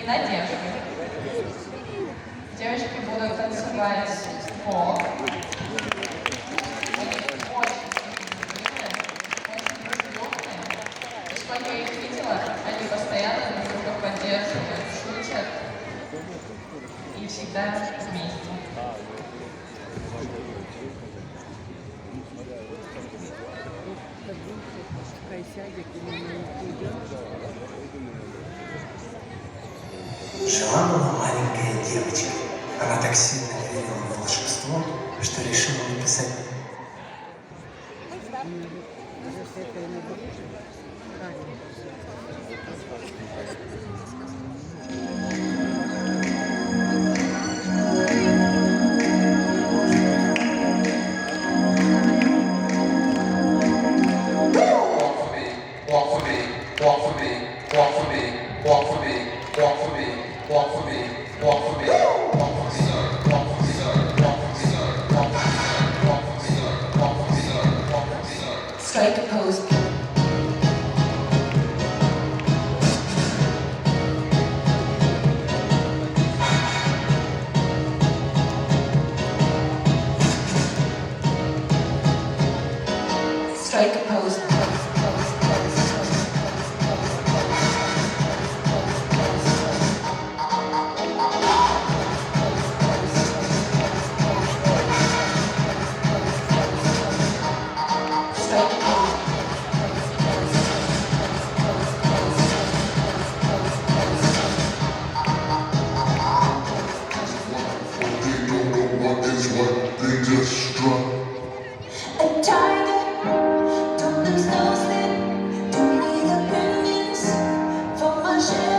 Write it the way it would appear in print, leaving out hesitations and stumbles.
и Надежды. Девочки будут танцевать поп. Они очень позитивные, очень дружелюбные. И сколько я их видела, они постоянно друг друга поддерживают, шутят и всегда вместе. Жила-была маленькая девочка. Она так сильно верила в волшебство, что решила написать. Strike a pose. Strike a pose. Strike a pose. They just struck. A tiger, don't lose no sleep, don't need opinions for my share.